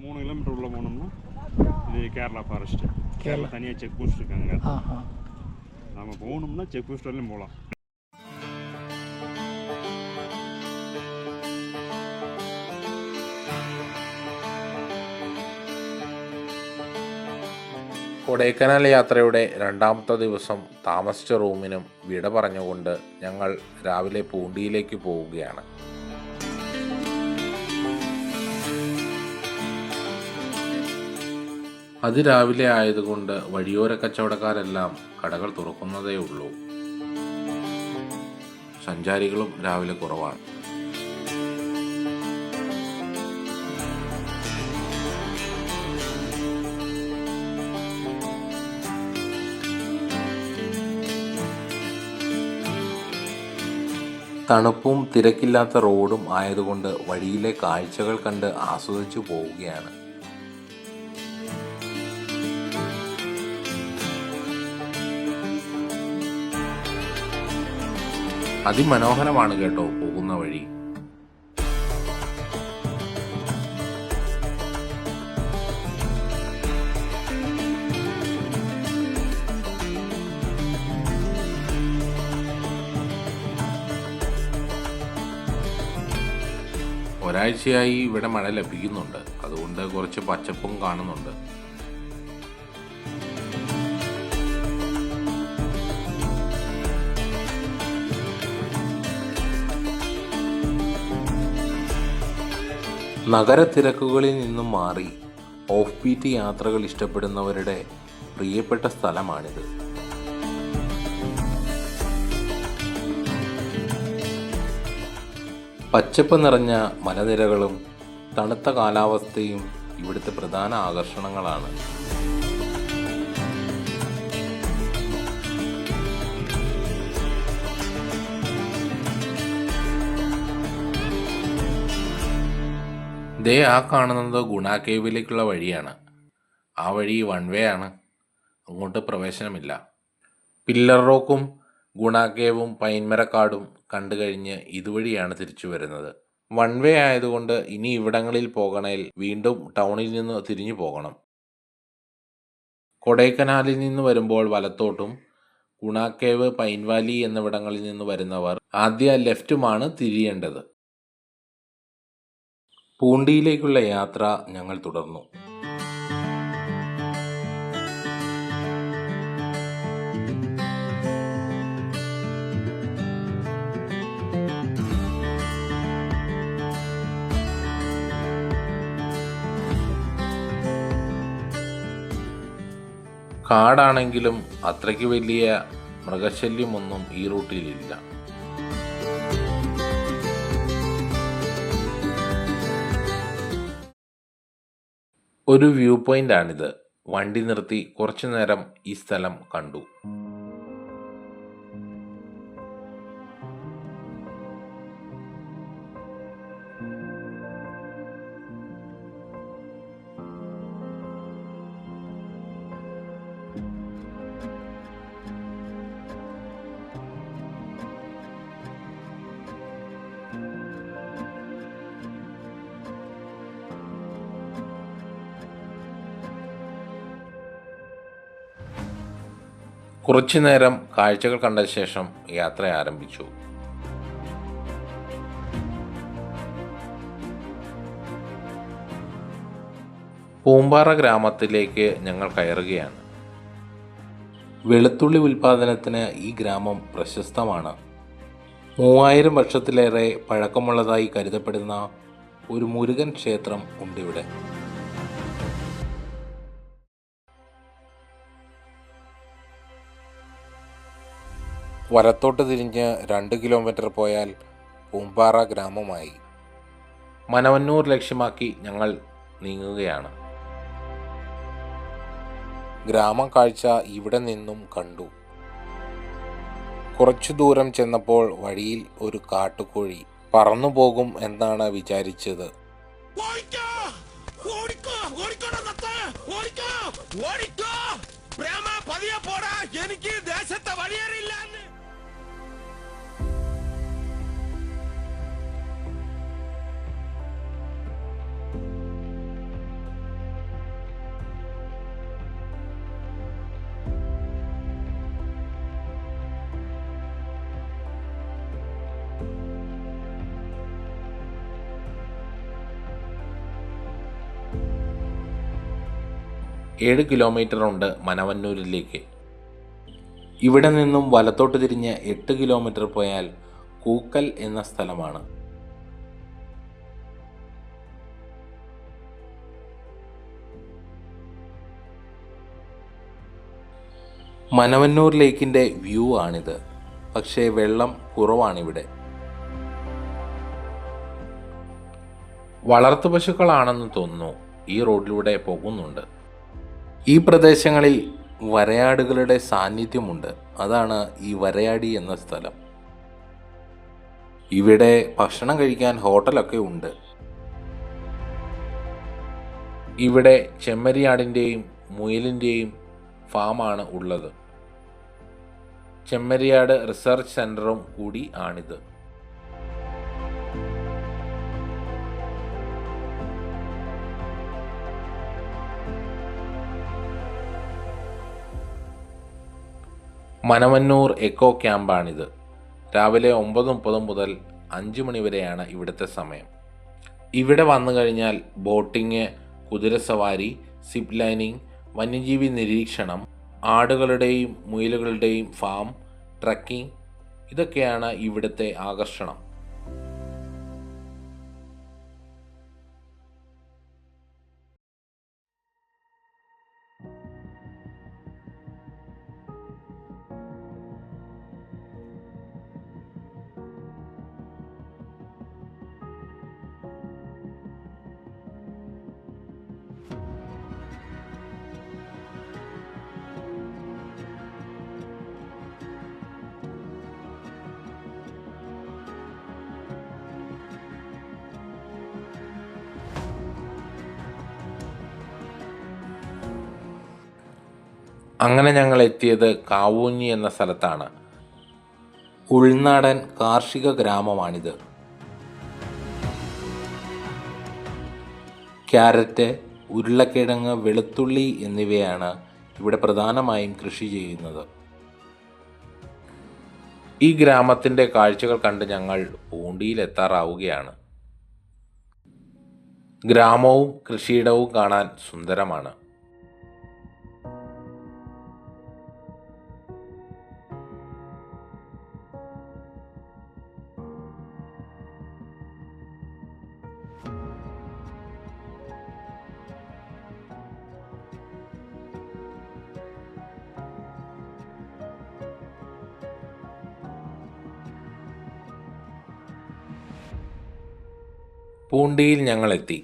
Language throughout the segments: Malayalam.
3 കിലോമീറ്റർ ഉള്ള പോകണമെന്ന് ഇത് കേരള ഫോറസ്റ്റ് തനിயாக செக் போஸ்ட் இருக்காங்க. நம்ம போகணும்னா செக் போஸ்ட் வரலையும் போகலாம். കൊടൈക്കനാൽ യാത്രയുടെ രണ്ടാമത്തെ ദിവസം താമസിച്ച റൂമിനും വിട പറഞ്ഞുകൊണ്ട് ഞങ്ങൾ രാവിലെ പൂണ്ടിയിലേക്ക് പോവുകയാണ്. അതിരാവിലെ ആയതുകൊണ്ട് വഴിയോര കച്ചവടക്കാരെല്ലാം കടകൾ തുറക്കുന്നതേ ഉള്ളൂ. സഞ്ചാരികളും രാവിലെ കുറവാണ്. തണുപ്പും തിരക്കില്ലാത്ത റോഡും ആയതുകൊണ്ട് വഴിയിലെ കാഴ്ചകൾ കണ്ട് ആസ്വദിച്ചു പോവുകയാണ്. അതിമനോഹരമാണ് കേട്ടോ പോകുന്ന വഴി. ഒരാഴ്ചയായി ഇവിടെ മഴ ലഭിക്കുന്നുണ്ട്. അതുകൊണ്ട് കുറച്ച് പച്ചപ്പും കാണുന്നുണ്ട്. നഗരത്തിരക്കുകളിൽ നിന്നും മാറി ഓഫ് ബീറ്റ് യാത്രകൾ ഇഷ്ടപ്പെടുന്നവരുടെ പ്രിയപ്പെട്ട സ്ഥലമാണിത്. പച്ചപ്പ് നിറഞ്ഞ മലനിരകളും തണുത്ത കാലാവസ്ഥയും ഇവിടുത്തെ പ്രധാന ആകർഷണങ്ങളാണ്. ദേ ആ കാണുന്നത് ഗുണ കേവിലേക്കുള്ള വഴിയാണ്. ആ വഴി വൺ വേ ആണ്. അങ്ങോട്ട് പ്രവേശനമില്ല. പില്ലർ റോക്കും ഗുണ കേവും പൈൻമരക്കാടും കണ്ടു കഴിഞ്ഞ് ഇതുവഴിയാണ് തിരിച്ചു വരുന്നത്. വൺ വേ ആയതുകൊണ്ട് ഇനി ഇവിടങ്ങളിൽ പോകണേൽ വീണ്ടും ടൗണിൽ നിന്ന് തിരിഞ്ഞു പോകണം. കൊടൈക്കനാലിൽ നിന്ന് വരുമ്പോൾ വലത്തോട്ടും ഗുണ കേവ്, പൈൻ വാലി എന്നിവിടങ്ങളിൽ നിന്ന് വരുന്നവർ ആദ്യ ലെഫ്റ്റുമാണ് തിരിയേണ്ടത്. പൂണ്ടിയിലേക്കുള്ള യാത്ര ഞങ്ങൾ തുടർന്നു. കാടാണെങ്കിലും അത്രയ്ക്ക് വലിയ മൃഗശല്യമൊന്നും ഈ റൂട്ടിലില്ല. ഒരു വ്യൂ പോയിന്റ് ആണിത്. വണ്ടി നിർത്തി കുറച്ചു നേരം ഈ സ്ഥലം കണ്ടു. കുറച്ചു നേരം കാഴ്ചകൾ കണ്ട ശേഷം യാത്ര ആരംഭിച്ചു. പൂമ്പാറ ഗ്രാമത്തിലേക്ക് ഞങ്ങൾ കയറുകയാണ്. വെളുത്തുള്ളി ഉൽപാദനത്തിന് ഈ ഗ്രാമം പ്രശസ്തമാണ്. 3000 വർഷത്തിലേറെ പഴക്കമുള്ളതായി കരുതപ്പെടുന്ന ഒരു മുരുകൻ ക്ഷേത്രം ഉണ്ടിവിടെ. വലത്തോട്ട് തിരിഞ്ഞ് 2 കിലോമീറ്റർ പോയാൽ പൂമ്പാറ ഗ്രാമമായി. മനവന്നൂർ ലക്ഷ്യമാക്കി ഞങ്ങൾ നീങ്ങുകയാണ്. ഗ്രാമം കാഴ്ച ഇവിടെ നിന്നും കണ്ടു. കുറച്ചു ദൂരം ചെന്നപ്പോൾ വഴിയിൽ ഒരു കാട്ടുകോഴി പറന്നു പോകും എന്നാണ് വിചാരിച്ചത്. 7 കിലോമീറ്റർ ഉണ്ട് മനവന്നൂരിലേക്ക്. ഇവിടെ നിന്നും വലത്തോട്ട് തിരിഞ്ഞ് 8 കിലോമീറ്റർ പോയാൽ കൂക്കൽ എന്ന സ്ഥലമാണ്. മനവന്നൂർ ലേക്കിൻ്റെ വ്യൂ ആണിത്. പക്ഷേ വെള്ളം കുറവാണിവിടെ. വളർത്തു പശുക്കളാണെന്ന് തോന്നുന്നു ഈ റോഡിലൂടെ പോകുന്നുണ്ട്. ഈ പ്രദേശങ്ങളിൽ വരയാടുകളുടെ സാന്നിധ്യമുണ്ട്. അതാണ് ഈ വരയാടി എന്ന സ്ഥലം. ഇവിടെ ഭക്ഷണം കഴിക്കാൻ ഹോട്ടലൊക്കെ ഉണ്ട്. ഇവിടെ ചെമ്മരിയാടിൻ്റെയും മുയലിൻ്റെയും ഫാമാണ് ഉള്ളത്. ചെമ്മരിയാട് റിസർച്ച് സെൻ്ററും കൂടി ആണിത്. മനവന്നൂർ എക്കോ ക്യാമ്പാണിത്. രാവിലെ 9:30 മുതൽ 5 മണി വരെയാണ് ഇവിടുത്തെ സമയം. ഇവിടെ വന്നു കഴിഞ്ഞാൽ ബോട്ടിങ്, കുതിരസവാരി, സിപ്പ് ലൈനിങ്, വന്യജീവി നിരീക്ഷണം, ആടുകളുടെയും മുയലുകളുടെയും ഫാം, ട്രക്കിംഗ് ഇതൊക്കെയാണ് ഇവിടുത്തെ ആകർഷണം. അങ്ങനെ ഞങ്ങൾ എത്തിയത് കാവൂഞ്ഞി എന്ന സ്ഥലത്താണ്. ഉൾനാടൻ കാർഷിക ഗ്രാമമാണിത്. ക്യാരറ്റ്, ഉരുളക്കിഴങ്ങ്, വെളുത്തുള്ളി എന്നിവയാണ് ഇവിടെ പ്രധാനമായും കൃഷി ചെയ്യുന്നത്. ഈ ഗ്രാമത്തിൻ്റെ കാഴ്ചകൾ കണ്ട് ഞങ്ങൾ പൂണ്ടിയിലെത്താറാവുകയാണ്. ഗ്രാമവും കൃഷിയിടവും കാണാൻ സുന്ദരമാണ്. പൂണ്ടിയിൽ ഞങ്ങളെത്തി.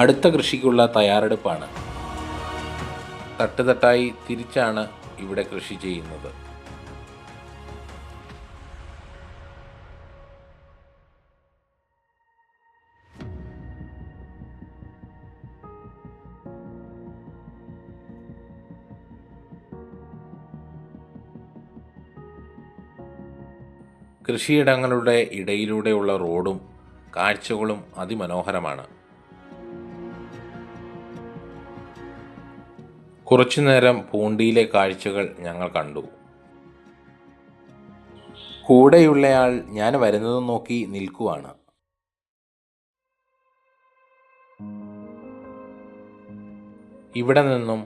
അടുത്ത കൃഷിക്കുള്ള തയ്യാറെടുപ്പാണ്. തട്ടുതട്ടായി തിരിച്ചാണ് ഇവിടെ കൃഷി ചെയ്യുന്നത്. കൃഷിയിടങ്ങളുടെ ഇടയിലൂടെയുള്ള റോഡും കാഴ്ചകളും അതിമനോഹരമാണ്. കുറച്ചുനേരം പൂണ്ടിയിലെ കാഴ്ചകൾ ഞങ്ങൾ കണ്ടു. കൂടെയുള്ളയാൾ ഞാൻ വരുന്നത് നോക്കി നിൽക്കുവാണ്. ഇവിടെ നിന്നും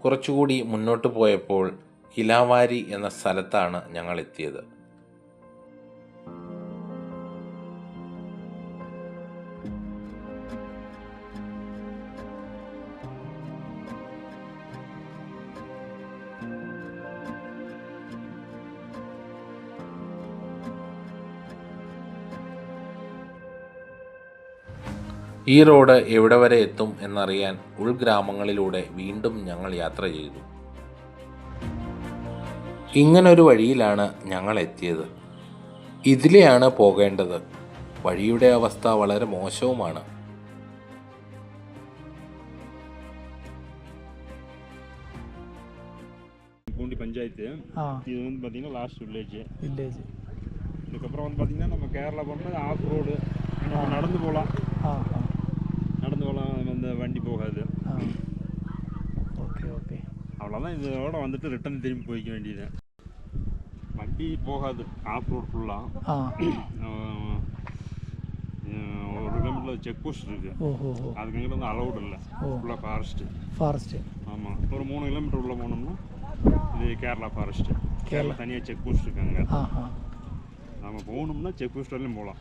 കുറച്ചുകൂടി മുന്നോട്ട് പോയപ്പോൾ കിലാവാരി എന്ന സ്ഥലത്താണ് ഞങ്ങൾ എത്തിയത്. ഈ റോഡ് എവിടെ വരെ എത്തും എന്നറിയാൻ ഉൾഗ്രാമങ്ങളിലൂടെ വീണ്ടും ഞങ്ങൾ യാത്ര ചെയ്തു. ഇങ്ങനൊരു വഴിയിലാണ് ഞങ്ങൾ എത്തിയത്. ഇതിലെയാണ് പോകേണ്ടത്. വഴിയുടെ അവസ്ഥ വളരെ മോശവുമാണ്. பூண்டி பஞ்சாயத்து இது வந்து பார்த்தீங்கன்னா லாஸ்ட் வில்லேஜ். இதுக்கப்புறம் வந்து பார்த்தீங்கன்னா நம்ம கேரளா போனால் ஆஃப் ரோடு நடந்து போகலாம். நடந்து போகலாம். இந்த வண்டி போகாது. Okay okay. அவ்வளோதான். இதோட வந்துட்டு ரிட்டர்ன் திரும்பி போய்க்க வேண்டியது. வண்டி போகாது ஆஃப் ரோட் ஃபுல்லாக. 1 கிலோமீட்டரில் செக் போஸ்ட் இருக்குது. அதுக்கு எங்கிட்ட வந்து அலௌடு இல்லை. ஃபுல்லாக ஃபாரஸ்ட்டு. ஆமாம். ஒரு 3 கிலோமீட்டர் உள்ளே போனோம்னா இது கேரளா ஃபாரஸ்ட்டு. கேரளா தனியாக செக் போஸ்ட் இருக்காங்க. நம்ம പോകണമെന്നാ ചെക്ക് പോസ്റ്റ് വരെയും പോകலாம்.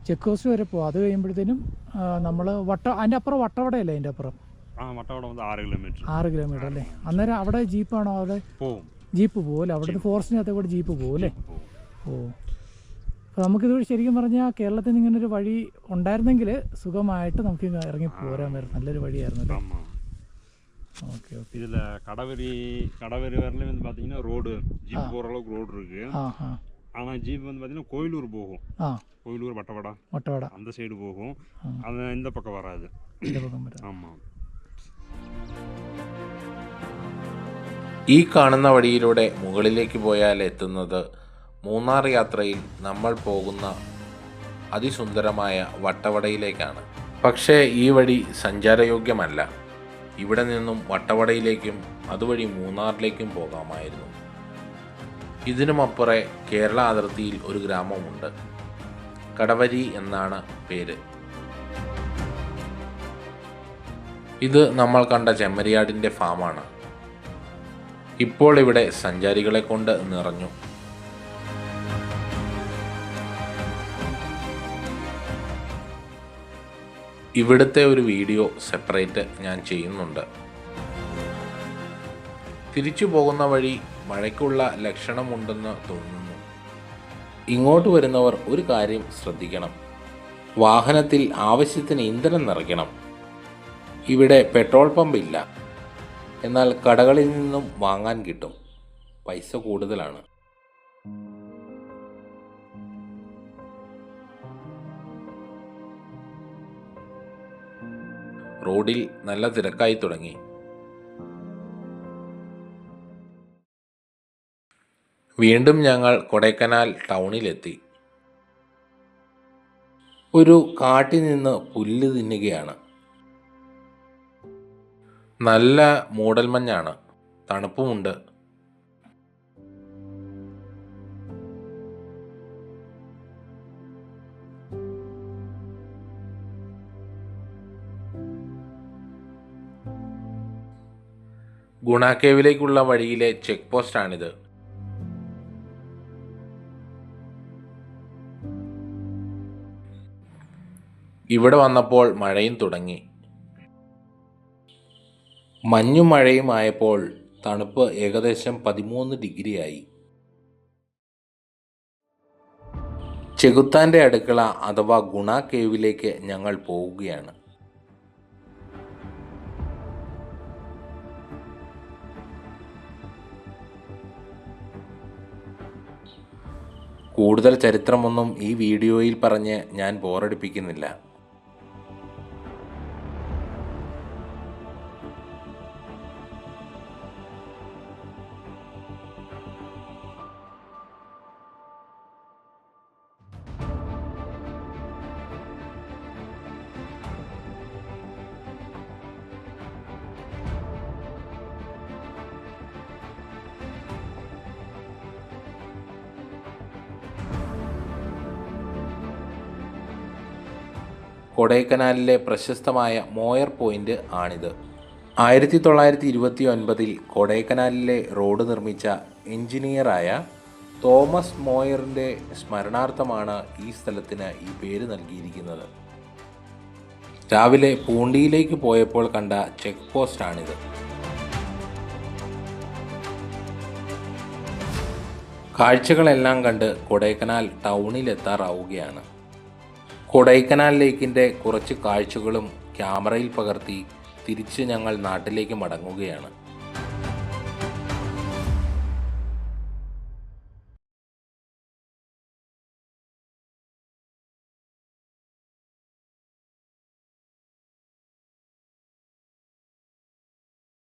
ചെക്ക് പോസ്റ്റ് വരെ പോകും. അത് കഴിയുമ്പോഴത്തേനും നമ്മൾ അതിൻ്റെ അപ്പുറം വട്ടവടയല്ലേ? അതിൻ്റെ അപ്പുറം വട്ടവട വന്ന് 6 കിലോമീറ്റർ. 6 കിലോമീറ്റർ അല്ലേ? അന്നേരം അവിടെ ജീപ്പാണോ? അവിടെ പോവും. ജീപ്പ് പോകും അല്ലേ? അവിടുത്തെ ഫോറസ്റ്റിനകത്ത് കൂടെ ജീപ്പ് പോകും അല്ലേ? അപ്പോൾ നമുക്കിത് ശരിക്കും പറഞ്ഞാൽ കേരളത്തിൽ നിന്ന് ഇങ്ങനൊരു വഴി ഉണ്ടായിരുന്നെങ്കിൽ സുഖമായിട്ട് നമുക്ക് ഇറങ്ങി പോരാമായിരുന്നു. നല്ലൊരു വഴിയായിരുന്നു അല്ലേ? Okay okay. இதில் கடவரி வரலையும் வந்து பார்த்தீங்கன்னா ரோடு ஜீப் போகிற அளவுக்கு ரோடு இருக்குது. ஆனால் ஜீப் வந்து பார்த்தீங்கன்னா கோயிலூர் போகும். கோயிலூர் வட்டவடா அந்த சைடு போகும். அது இந்த பக்கம் வராது. ஆமாம். ഈ കാണുന്ന വഴിയിലൂടെ മുകളിലേക്ക് പോയാൽ എത്തുന്നത് മൂന്നാർ യാത്രയിൽ നമ്മൾ പോകുന്ന അതിസുന്ദരമായ വട്ടവടയിലേക്കാണ്. പക്ഷേ ഈ വഴി സഞ്ചാരയോഗ്യമല്ല. ഇവിടെ നിന്നും വട്ടവടയിലേക്കും അതുവഴി മൂന്നാറിലേക്കും പോകാമായിരുന്നു. ഇതിനുമപ്പുറേ കേരള അതിർത്തിയിൽ ഒരു ഗ്രാമമുണ്ട്. കടവരി എന്നാണ് പേര്. ഇത് നമ്മൾ കണ്ട ചെമ്മരിയാടിൻ്റെ ഫാമാണ്. ഇപ്പോൾ ഇവിടെ സഞ്ചാരികളെ കൊണ്ട് നിറഞ്ഞു. ഇവിടുത്തെ ഒരു വീഡിയോ സെപ്പറേറ്റ് ഞാൻ ചെയ്യുന്നുണ്ട്. തിരിച്ചു പോകുന്ന വഴി മഴയ്ക്കുള്ള ലക്ഷണമുണ്ടെന്ന് തോന്നുന്നു. ഇങ്ങോട്ട് വരുന്നവർ ഒരു കാര്യം ശ്രദ്ധിക്കണം. വാഹനത്തിൽ ആവശ്യത്തിന് ഇന്ധനം നിറയ്ക്കണം. ഇവിടെ പെട്രോൾ പമ്പ് ഇല്ല. എന്നാൽ കടകളിൽ നിന്നും വാങ്ങാൻ കിട്ടും. പൈസ കൂടുതലാണ്. റോഡിൽ നല്ല തിരക്കായി തുടങ്ങി. വീണ്ടും ഞങ്ങൾ കൊടൈക്കനാൽ ടൗണിലെത്തി. ഒരു കാട്ടിൽ നിന്ന് പുല്ല് തിന്നുകയാണ്. നല്ല മൂടൽമഞ്ഞാണ്, തണുപ്പുമുണ്ട്. ഗുണ കേവിലേക്കുള്ള വഴിയിലെ ചെക്ക് പോസ്റ്റാണിത്. ഇവിടെ വന്നപ്പോൾ മഴയും തുടങ്ങി. മഞ്ഞും മഴയും ആയപ്പോൾ തണുപ്പ് ഏകദേശം 13 ഡിഗ്രിയായി. ചെകുത്താൻ്റെ അടുക്കള അഥവാ ഗുണ കേവിലേക്ക് ഞങ്ങൾ പോവുകയാണ്. കൂടുതൽ ചരിത്രമൊന്നും ഈ വീഡിയോയിൽ പറഞ്ഞ് ഞാൻ ബോറടിപ്പിക്കുന്നില്ല. കൊടൈക്കനാലിലെ പ്രശസ്തമായ മോയർ പോയിന്റ് ആണിത്. 1929 കൊടൈക്കനാലിലെ റോഡ് നിർമ്മിച്ച എഞ്ചിനീയറായ തോമസ് മോയറിൻ്റെ സ്മരണാർത്ഥമാണ് ഈ സ്ഥലത്തിന് ഈ പേര് നൽകിയിരിക്കുന്നത്. രാവിലെ പൂണ്ടിയിലേക്ക് പോയപ്പോൾ കണ്ട ചെക്ക് പോസ്റ്റാണിത്. കാഴ്ചകളെല്ലാം കണ്ട് കൊടൈക്കനാൽ ടൗണിലെത്താറാവുകയാണ്. കൊടൈക്കനാൽ ലേക്കിൻ്റെ കുറച്ച് കാഴ്ചകളും ക്യാമറയിൽ പകർത്തി തിരിച്ച് ഞങ്ങൾ നാട്ടിലേക്ക് മടങ്ങുകയാണ്.